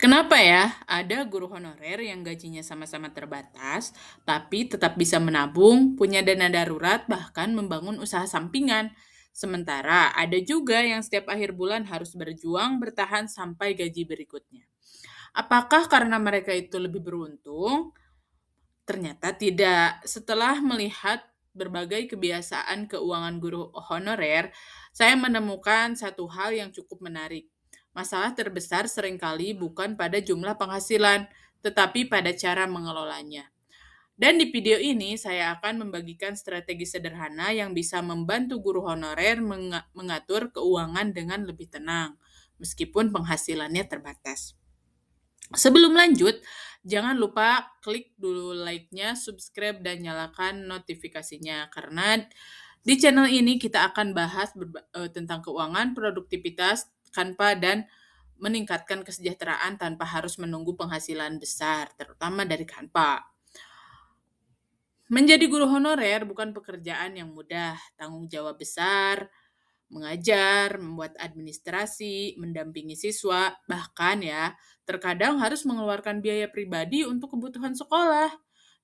Kenapa ya ada guru honorer yang gajinya sama-sama terbatas, tapi tetap bisa menabung, punya dana darurat, bahkan membangun usaha sampingan? Sementara ada juga yang setiap akhir bulan harus berjuang bertahan sampai gaji berikutnya. Apakah karena mereka itu lebih beruntung? Ternyata tidak. Setelah melihat berbagai kebiasaan keuangan guru honorer, saya menemukan satu hal yang cukup menarik. Masalah terbesar seringkali bukan pada jumlah penghasilan, tetapi pada cara mengelolanya. Dan di video ini saya akan membagikan strategi sederhana yang bisa membantu guru honorer mengatur keuangan dengan lebih tenang, meskipun penghasilannya terbatas. Sebelum lanjut, jangan lupa klik dulu like-nya, subscribe, dan nyalakan notifikasinya. Karena di channel ini kita akan bahas tentang keuangan, produktivitas, tanpa dan meningkatkan kesejahteraan tanpa harus menunggu penghasilan besar, terutama dari Canva. Menjadi guru honorer bukan pekerjaan yang mudah, tanggung jawab besar, mengajar, membuat administrasi, mendampingi siswa, bahkan ya, terkadang harus mengeluarkan biaya pribadi untuk kebutuhan sekolah.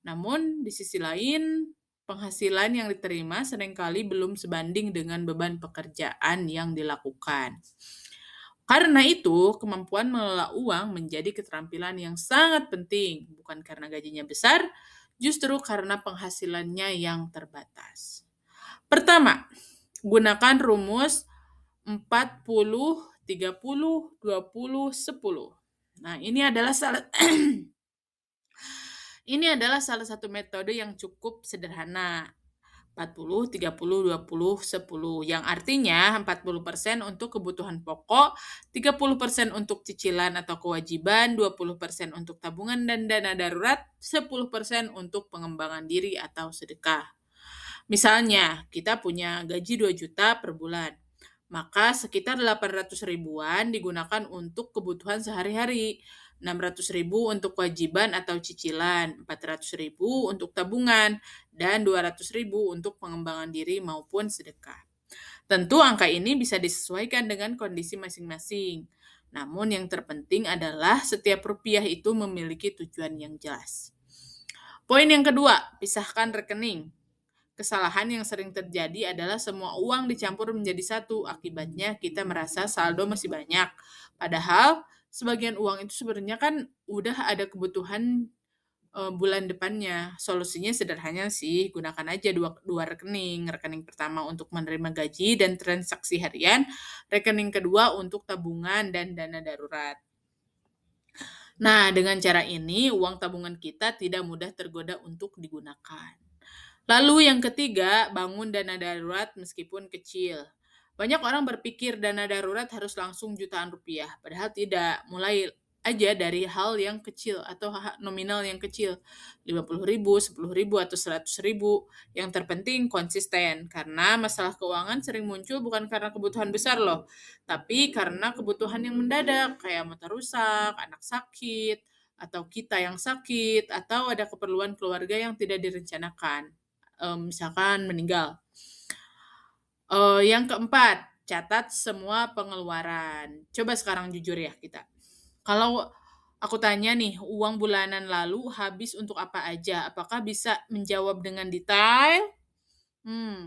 Namun, di sisi lain, penghasilan yang diterima seringkali belum sebanding dengan beban pekerjaan yang dilakukan. Karena itu, kemampuan mengelola uang menjadi keterampilan yang sangat penting, bukan karena gajinya besar, justru karena penghasilannya yang terbatas. Pertama, gunakan rumus 40, 30, 20, 10. Nah, ini adalah salah satu metode yang cukup sederhana. 40, 30, 20, 10. Yang artinya 40% untuk kebutuhan pokok, 30% untuk cicilan atau kewajiban, 20% untuk tabungan dan dana darurat, 10% untuk pengembangan diri atau sedekah. Misalnya, kita punya gaji 2 juta per bulan. Maka sekitar 800 ribuan digunakan untuk kebutuhan sehari-hari, 600 ribu untuk kewajiban atau cicilan, 400 ribu untuk tabungan, dan 200 ribu untuk pengembangan diri maupun sedekah. Tentu angka ini bisa disesuaikan dengan kondisi masing-masing. Namun yang terpenting adalah setiap rupiah itu memiliki tujuan yang jelas. Poin yang kedua, pisahkan rekening. Kesalahan yang sering terjadi adalah semua uang dicampur menjadi satu. Akibatnya kita merasa saldo masih banyak. Padahal sebagian uang itu sebenarnya kan udah ada kebutuhan bulan depannya. Solusinya sederhana sih, gunakan aja dua rekening. Rekening pertama untuk menerima gaji dan transaksi harian, rekening kedua untuk tabungan dan dana darurat. Nah, dengan cara ini uang tabungan kita tidak mudah tergoda untuk digunakan. Lalu yang ketiga, bangun dana darurat meskipun kecil. Banyak orang berpikir dana darurat harus langsung jutaan rupiah, padahal tidak. Mulai aja dari hal yang kecil atau nominal yang kecil, 50 ribu, 10 ribu, atau 100 ribu. Yang terpenting konsisten, karena masalah keuangan sering muncul bukan karena kebutuhan besar loh, tapi karena kebutuhan yang mendadak, kayak motor rusak, anak sakit, atau kita yang sakit, atau ada keperluan keluarga yang tidak direncanakan, misalkan meninggal. Yang keempat, catat semua pengeluaran. Coba sekarang jujur ya kita. Kalau aku tanya nih, uang bulanan lalu habis untuk apa aja? Apakah bisa menjawab dengan detail?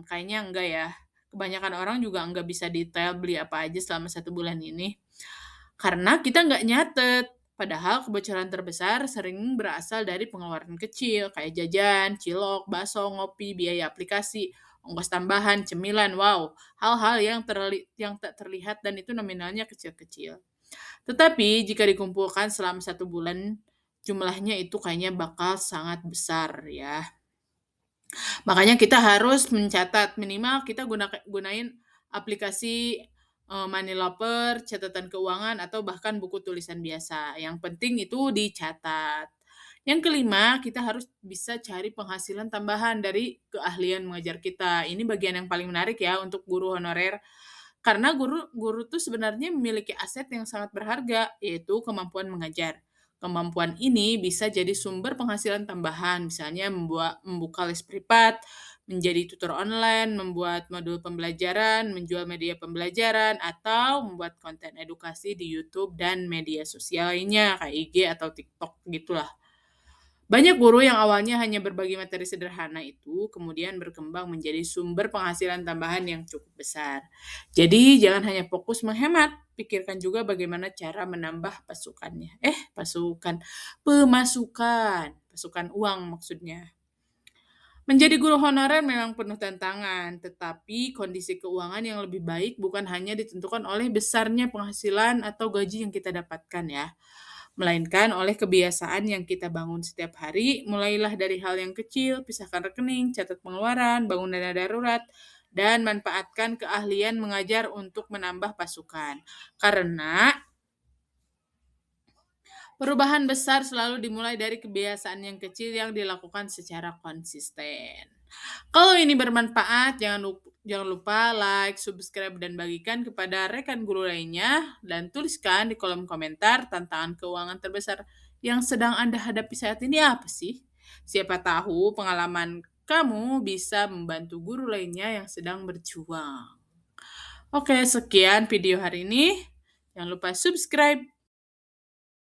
Kayaknya enggak ya. Kebanyakan orang juga enggak bisa detail beli apa aja selama 1 bulan ini. Karena kita nggak nyatet. Padahal kebocoran terbesar sering berasal dari pengeluaran kecil, kayak jajan, cilok, bakso, ngopi, biaya aplikasi, ongkos tambahan, cemilan, wow. Hal-hal yang tak terlihat dan itu nominalnya kecil-kecil. Tetapi jika dikumpulkan selama 1 bulan, jumlahnya itu kayaknya bakal sangat besar ya. Makanya kita harus mencatat, minimal kita gunain aplikasi money lover, catatan keuangan, atau bahkan buku tulisan biasa. Yang penting itu dicatat. Yang kelima, kita harus bisa cari penghasilan tambahan dari keahlian mengajar kita. Ini bagian yang paling menarik ya untuk guru honorer. Karena guru tuh sebenarnya memiliki aset yang sangat berharga, yaitu kemampuan mengajar. Kemampuan ini bisa jadi sumber penghasilan tambahan, misalnya membuka les privat, menjadi tutor online, membuat modul pembelajaran, menjual media pembelajaran, atau membuat konten edukasi di YouTube dan media sosial lainnya kayak IG atau TikTok gitulah. Banyak guru yang awalnya hanya berbagi materi sederhana itu kemudian berkembang menjadi sumber penghasilan tambahan yang cukup besar. Jadi jangan hanya fokus menghemat, pikirkan juga bagaimana cara menambah pasukannya. Pasukan uang maksudnya. Menjadi guru honorer memang penuh tantangan, tetapi kondisi keuangan yang lebih baik bukan hanya ditentukan oleh besarnya penghasilan atau gaji yang kita dapatkan ya, melainkan oleh kebiasaan yang kita bangun setiap hari. Mulailah dari hal yang kecil, pisahkan rekening, catat pengeluaran, bangun dana darurat, dan manfaatkan keahlian mengajar untuk menambah pasukan. Karena perubahan besar selalu dimulai dari kebiasaan yang kecil yang dilakukan secara konsisten. Kalau ini bermanfaat, jangan lupa like, subscribe, dan bagikan kepada rekan guru lainnya. Dan tuliskan di kolom komentar tantangan keuangan terbesar yang sedang Anda hadapi saat ini apa sih? Siapa tahu pengalaman kamu bisa membantu guru lainnya yang sedang berjuang. Oke, sekian video hari ini. Jangan lupa subscribe,